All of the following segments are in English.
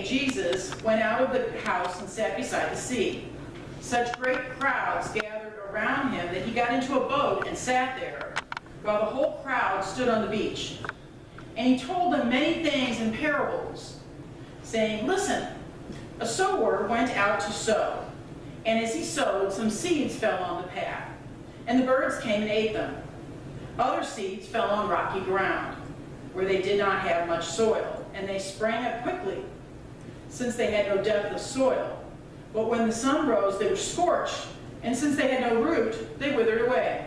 day, Jesus went out of the house and sat beside the sea. Such great crowds gathered around him that he got into a boat and sat there, while the whole crowd stood on the beach. And he told them many things in parables, saying, "Listen, a sower went out to sow. And as he sowed, some seeds fell on the path, and the birds came and ate them. Other seeds fell on rocky ground, where they did not have much soil, and they sprang up quickly, since they had no depth of soil. But when the sun rose, they were scorched, and since they had no root, they withered away.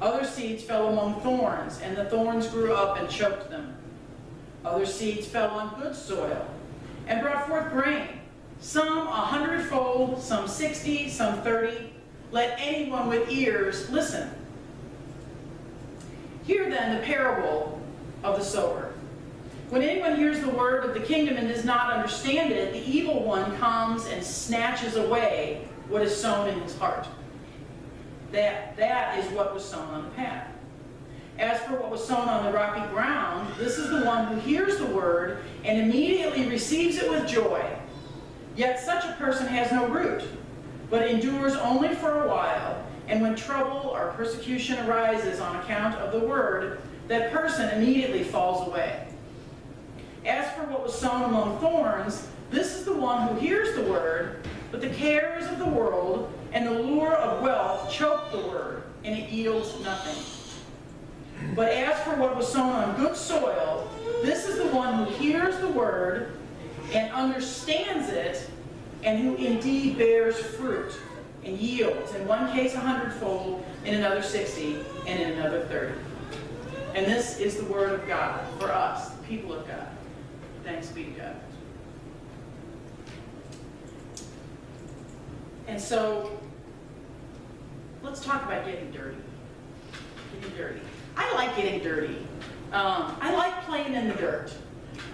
Other seeds fell among thorns, and the thorns grew up and choked them. Other seeds fell on good soil, and brought forth grain, some 100-fold, some 60, some 30. Let anyone with ears listen. Hear then the parable of the sower. When anyone hears the word of the kingdom and does not understand it, the evil one comes and snatches away what is sown in his heart. That is what was sown on the path. As for what was sown on the rocky ground, this is the one who hears the word and immediately receives it with joy. Yet such a person has no root, but endures only for a while, and when trouble or persecution arises on account of the word, that person immediately falls away. As for what was sown among thorns, this is the one who hears the word, but the cares of the world and the lure of wealth choke the word, and it yields nothing. But as for what was sown on good soil, this is the one who hears the word and understands it, and who indeed bears fruit and yields, in one case 100-fold, in another 60, and in another 30. And this is the word of God for us, the people of God. Thanks be to God. And so, let's talk about getting dirty. Getting dirty. I like getting dirty. I like playing in the dirt.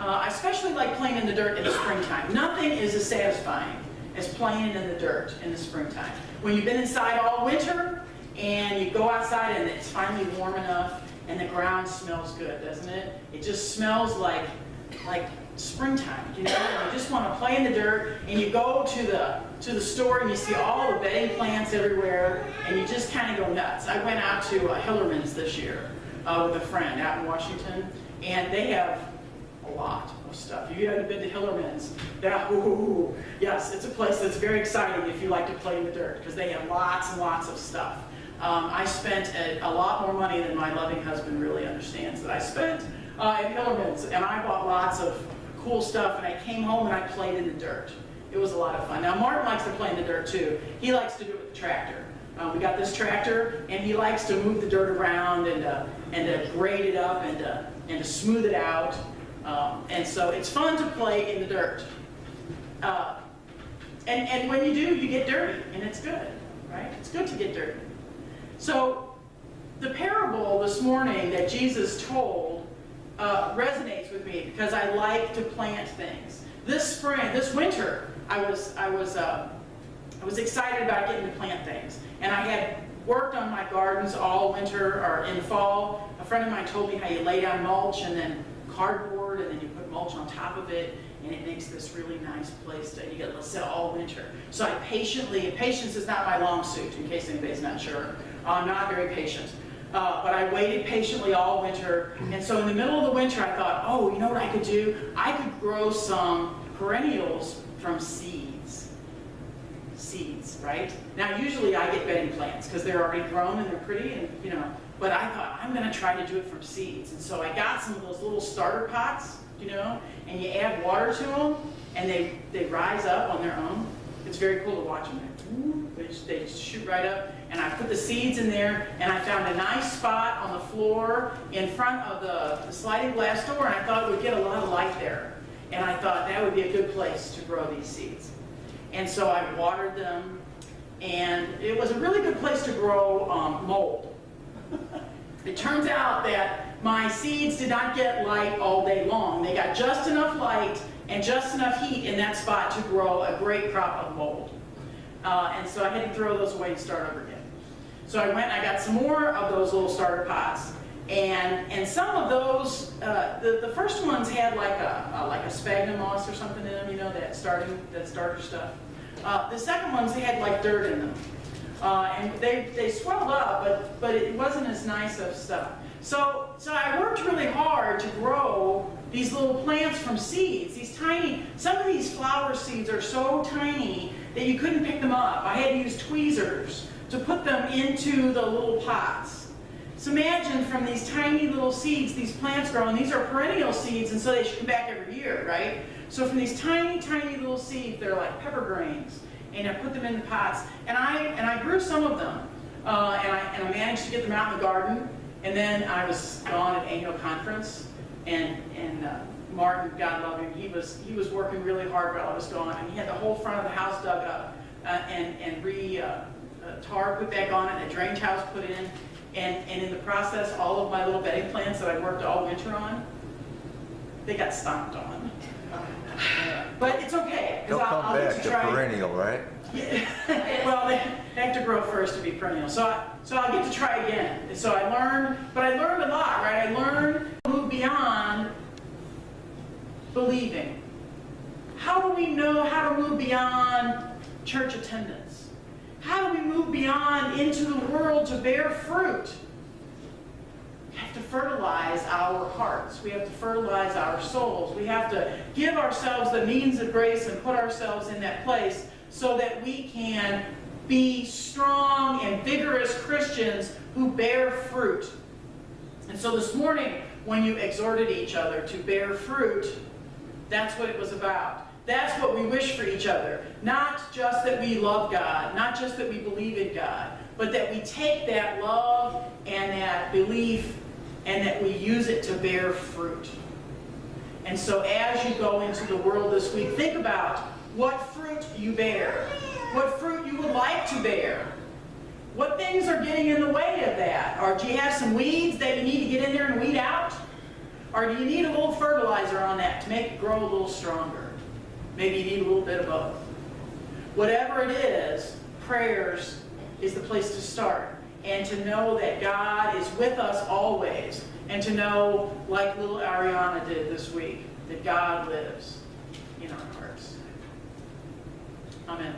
I especially like playing in the dirt in the springtime. Nothing is as satisfying as playing in the dirt in the springtime. When you've been inside all winter and you go outside and it's finally warm enough and the ground smells good, doesn't it? It just smells like springtime, you know? And you just want to play in the dirt, and you go to the store and you see all the bedding plants everywhere, and you just kind of go nuts. I went out to Hillerman's this year with a friend out in Washington, and they have a lot of stuff. If you haven't been to Hillerman's, yes, it's a place that's very exciting if you like to play in the dirt, because they have lots and lots of stuff. I spent a lot more money than my loving husband really understands that I spent at Hillerman's, and I bought lots of cool stuff, and I came home and I played in the dirt. It was a lot of fun. Now, Martin likes to play in the dirt too. He likes to do it with the tractor. We got this tractor, and he likes to move the dirt around and to grade it up and to smooth it out. And so it's fun to play in the dirt. And when you do, you get dirty, and it's good, right? It's good to get dirty. So the parable this morning that Jesus told resonates with me because I like to plant things. This winter, I was excited about getting to plant things, and I had worked on my gardens all winter or in the fall. A friend of mine told me how you lay down mulch and then cardboard, and then you put mulch on top of it, and it makes this really nice place you get to sit all winter. So I patience is not my long suit, in case anybody's not sure. I'm not very patient. But I waited patiently all winter, and so in the middle of the winter I thought, oh, you know what I could do? I could grow some perennials from seeds. Seeds, right? Now usually I get bedding plants because they're already grown and they're pretty, and you know, but I thought I'm going to try to do it from seeds. And so I got some of those little starter pots, you know, and you add water to them, and they rise up on their own. It's very cool to watch them. They shoot right up, and I put the seeds in there, and I found a nice spot on the floor in front of the sliding glass door, and I thought it would get a lot of light there. And I thought that would be a good place to grow these seeds. And so I watered them, and it was a really good place to grow mold. It turns out that my seeds did not get light all day long. They got just enough light and just enough heat in that spot to grow a great crop of mold. And so I had to throw those away and start over again. So I went and I got some more of those little starter pots, And some of those, the first ones had like a sphagnum moss or something in them, you know, that starter stuff. The second ones, they had like dirt in them. And they swelled up, but it wasn't as nice of stuff. So I worked really hard to grow these little plants from seeds, these tiny, some of these flower seeds are so tiny that you couldn't pick them up. I had to use tweezers to put them into the little pots. So imagine from these tiny little seeds, these plants grow, and these are perennial seeds, and so they should come back every year, right? So from these tiny, tiny little seeds, they're like pepper grains, and I put them in the pots, and I grew some of them, and I managed to get them out in the garden. And then I was gone at annual conference, and Martin, God love him, he was working really hard while I was gone, and he had the whole front of the house dug up and tar put back on it, and a drainage house put in, and in the process, all of my little bedding plants that I worked all winter on, they got stomped on. But it's okay, They'll because come I'll get back to to try. perennial, right? Yeah. Well, they have to grow first to be perennial. So I'll get to try again. So I learned a lot, right? I learned to move beyond believing. How do we know how to move beyond church attendance? How do we move beyond into the world to bear fruit? We have to fertilize our hearts. We have to fertilize our souls. We have to give ourselves the means of grace and put ourselves in that place so that we can be strong and vigorous Christians who bear fruit. And so this morning, when you exhorted each other to bear fruit, that's what it was about. That's what we wish for each other. Not just that we love God, not just that we believe in God, but that we take that love and that belief and that we use it to bear fruit. And so as you go into the world this week, think about what fruit you bear, what fruit you would like to bear. What things are getting in the way of that? Or do you have some weeds that you need to get in there and weed out? Or do you need a little fertilizer on that to make it grow a little stronger? Maybe you need a little bit of both. Whatever it is, prayers is the place to start. And to know that God is with us always. And to know, like little Ariana did this week, that God lives in our hearts. Amen.